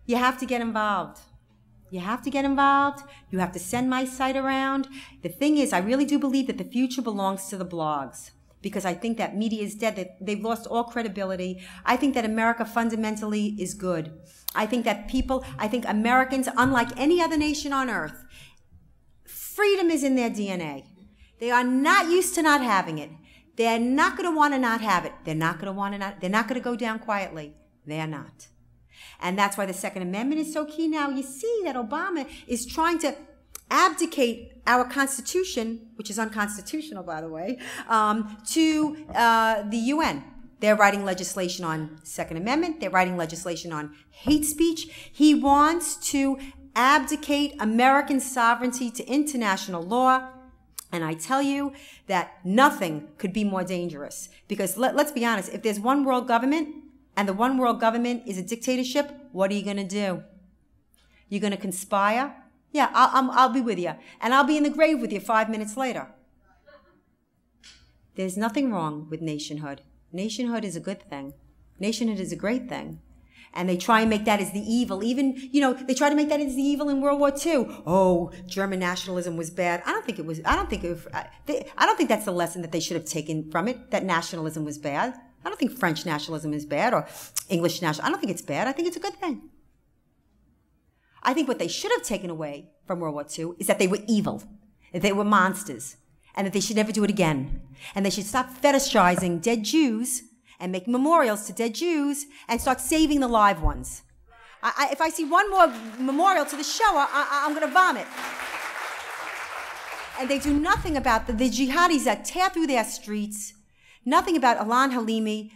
You have to get involved. You have to get involved. You have to send my site around. The thing is, I really do believe that the future belongs to the blogs, because I think that media is dead, that they've lost all credibility. I think that America fundamentally is good. I think Americans, unlike any other nation on earth, freedom is in their DNA. They are not used to not having it. They're not going to want to not have it. They're not going to go down quietly. They're not. And that's why the Second Amendment is so key now. You see that Obama is trying to abdicate our Constitution, which is unconstitutional, by the way, to the UN. They're writing legislation on Second Amendment. They're writing legislation on hate speech. He wants to abdicate American sovereignty to international law. And I tell you that nothing could be more dangerous. Because let's be honest, if there's one world government, and the one world government is a dictatorship, what are you going to do? You're going to conspire? Yeah, I'll be with you. And I'll be in the grave with you 5 minutes later. There's nothing wrong with nationhood. Nationhood is a good thing. Nationhood is a great thing. And they try and make that as the evil. Even, they try to make that as the evil in World War II. Oh, German nationalism was bad. I don't think that's the lesson that they should have taken from it, that nationalism was bad. I don't think French nationalism is bad or English nationalism. I don't think it's bad. I think it's a good thing. I think what they should have taken away from World War II is that they were evil, that they were monsters, and that they should never do it again. And they should stop fetishizing dead Jews and make memorials to dead Jews and start saving the live ones. If I see one more memorial to the Shoah, I'm going to vomit. And they do nothing about the jihadis that tear through their streets. Nothing about Alan Halimi,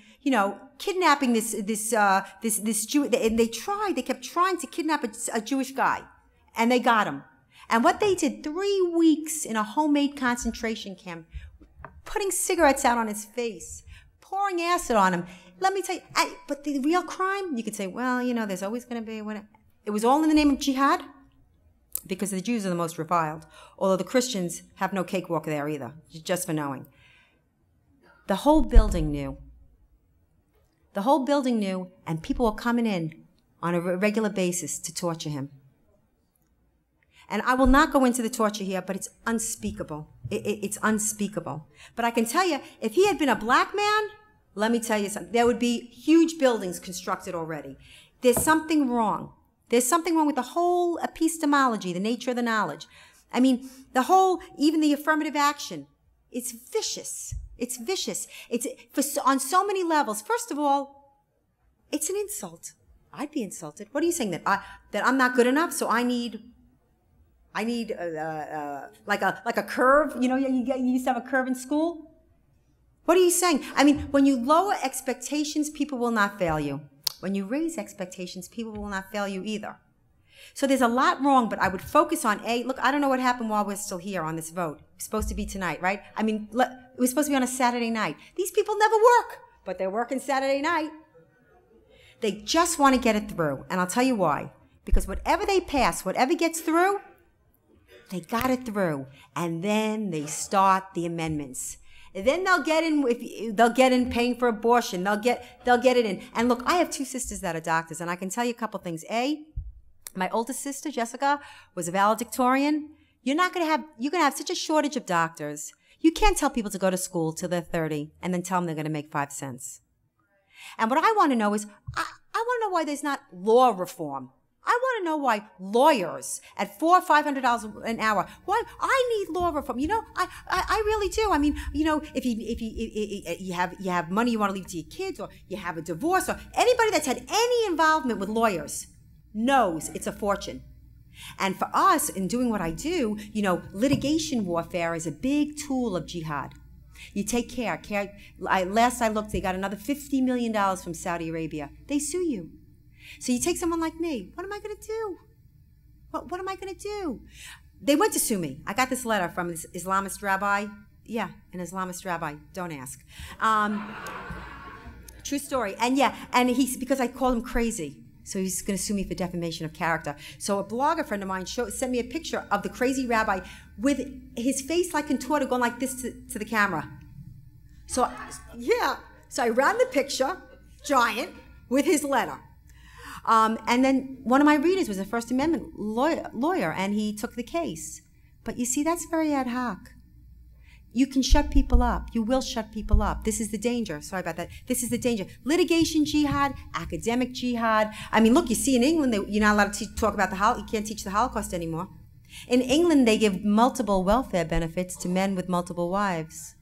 kidnapping this Jew. And they kept trying to kidnap a Jewish guy, and they got him. And what they did 3 weeks in a homemade concentration camp, putting cigarettes out on his face, pouring acid on him. Let me tell you, but the real crime, you could say, well, there's always going to be it was all in the name of jihad, because the Jews are the most reviled, although the Christians have no cakewalk there either, just for knowing. The whole building knew. The whole building knew, and people were coming in on a regular basis to torture him. And I will not go into the torture here, but it's unspeakable. It's unspeakable. But I can tell you, if he had been a black man, let me tell you something. There would be huge buildings constructed already. There's something wrong. There's something wrong with the whole epistemology, the nature of the knowledge. I mean, even the affirmative action, it's vicious. It's vicious. On so many levels. First of all, it's an insult. I'd be insulted. What are you saying, that I'm not good enough? So I need like a curve. You used to have a curve in school. What are you saying? I mean, when you lower expectations, people will not fail you. When you raise expectations, people will not fail you either. So there's a lot wrong, but I would focus on look, I don't know what happened while we're still here on this vote. It's supposed to be tonight, right? I mean, it was supposed to be on a Saturday night. These people never work, but they're working Saturday night. They just want to get it through, and I'll tell you why. Because whatever they pass, whatever gets through, they got it through, and then they start the amendments. And then they'll get in paying for abortion. They'll get it in. And look, I have 2 sisters that are doctors, and I can tell you a couple things. My oldest sister, Jessica, was a valedictorian. You're going to have such a shortage of doctors. You can't tell people to go to school till they're 30 and then tell them they're going to make 5 cents. And what I want to know is, I want to know why there's not law reform. I want to know why lawyers at $400 or $500 an hour, why I need law reform. I really do. I mean, if you have money you want to leave to your kids, or you have a divorce, or anybody that's had any involvement with lawyers knows it's a fortune. And for us, in doing what I do, litigation warfare is a big tool of jihad. You take care. Last I looked, they got another $50 million from Saudi Arabia. They sue you. So you take someone like me. What am I going to do? What am I going to do? They went to sue me. I got this letter from this Islamist rabbi. Yeah, an Islamist rabbi. Don't ask. True story. And because I called him crazy. So he's going to sue me for defamation of character. So a blogger friend of mine sent me a picture of the crazy rabbi with his face like contorted, going like this to the camera. So I ran the picture, giant, with his letter. And then one of my readers was a First Amendment lawyer, and he took the case. But you see, that's very ad hoc. You can shut people up. You will shut people up. This is the danger. Sorry about that. This is the danger. Litigation jihad, academic jihad. I mean, look, you see in England, you're not allowed to talk about you can't teach the Holocaust anymore. In England, they give multiple welfare benefits to men with multiple wives.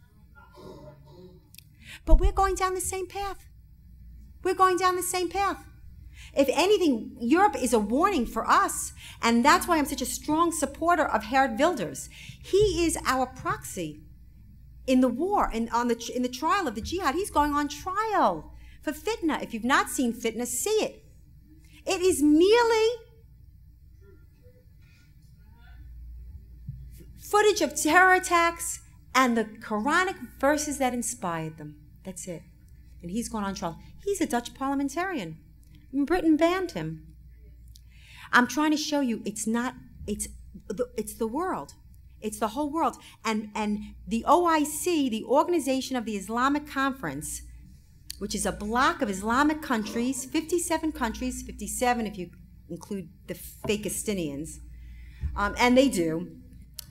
But we're going down the same path. We're going down the same path. If anything, Europe is a warning for us, and that's why I'm such a strong supporter of Geert Wilders. He is our proxy in the war and in the trial of the jihad. He's going on trial for fitna. If you've not seen fitna, see it. It is merely footage of terror attacks and the Quranic verses that inspired them. That's it. And he's going on trial. He's a Dutch parliamentarian. Britain banned him. I'm trying to show you it's the world. It's the whole world. And the OIC, the Organization of the Islamic Conference, which is a bloc of Islamic countries, 57 countries, 57 if you include the Fakistinians, and they do,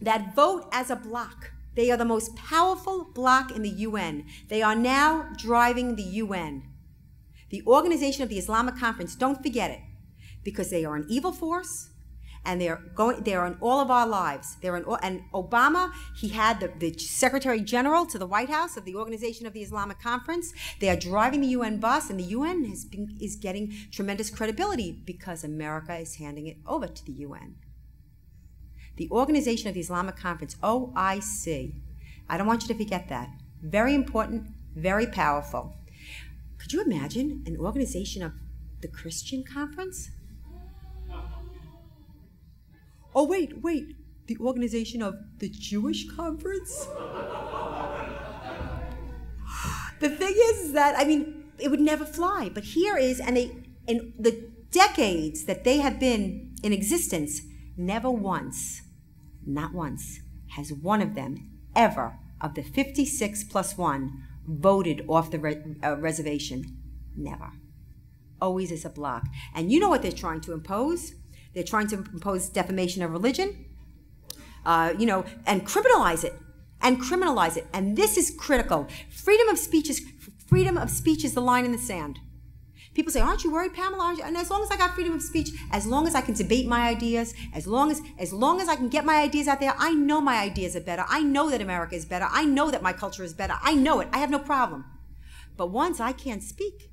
that vote as a bloc. They are the most powerful bloc in the UN. They are now driving the UN. The Organization of the Islamic Conference, don't forget it, because they are an evil force, and they are in all of our lives. And Obama, he had the Secretary General to the White House of the Organization of the Islamic Conference. They are driving the UN bus, and the UN is getting tremendous credibility because America is handing it over to the UN. The Organization of the Islamic Conference, OIC. I don't want you to forget that. Very important, very powerful. Could you imagine an organization of the Christian Conference? Oh, wait, the organization of the Jewish Conference? The thing is that, I mean, it would never fly, but here is, and in the decades that they have been in existence, never once, not once, has one of them ever, of the 56 plus one, voted off the reservation. Never. Always as a block. And you know what they're trying to impose? They're trying to impose defamation of religion, and criminalize it. And this is critical. Freedom of speech is the line in the sand. People say, aren't you worried, Pamela? And as long as I got freedom of speech, as long as I can debate my ideas, as long as I can get my ideas out there, I know my ideas are better. I know that America is better. I know that my culture is better. I know it. I have no problem. But once I can't speak,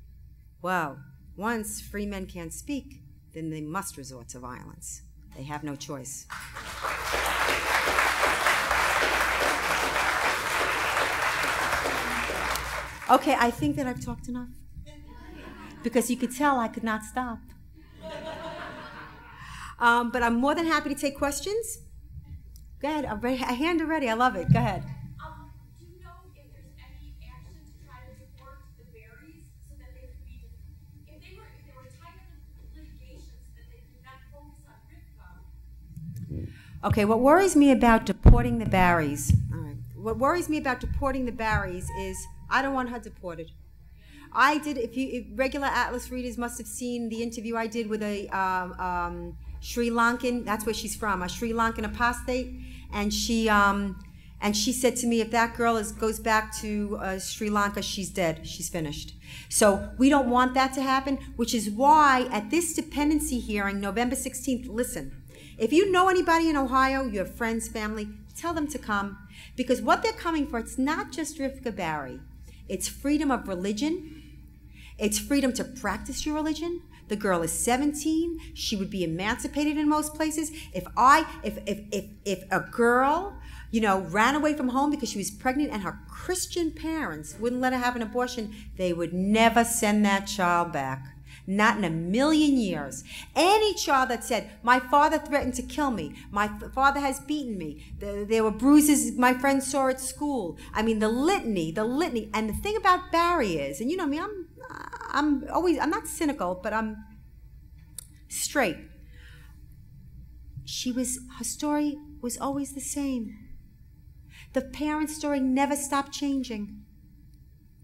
once free men can't speak, then they must resort to violence. They have no choice. Okay, I think that I've talked enough. Because you could tell I could not stop. But I'm more than happy to take questions. Go ahead, a hand already, I love it, go ahead. Do you know if there's any action to try to support the Berries so that they could be, if they were tired of litigations, that they could not focus on RIFCA? Okay, what worries me about deporting the Barrys, all right, what worries me about deporting the Barrys is I don't want her deported. I did, if regular Atlas readers must have seen the interview I did with a Sri Lankan, that's where she's from, a Sri Lankan apostate, and she said to me, if that girl goes back to Sri Lanka, she's dead, she's finished. So we don't want that to happen, which is why at this dependency hearing, November 16th, listen, if you know anybody in Ohio, you have friends, family, tell them to come, because what they're coming for, it's not just Rivka Barry, it's freedom of religion. It's freedom to practice your religion. The girl is 17. She would be emancipated in most places. If a girl, ran away from home because she was pregnant and her Christian parents wouldn't let her have an abortion, they would never send that child back. Not in a million years. Any child that said, my father threatened to kill me, my father has beaten me, there were bruises my friends saw at school. I mean, the litany. And the thing about Barry is, and you know me, I'm not cynical, but I'm straight. Her story was always the same. The parents' story never stopped changing.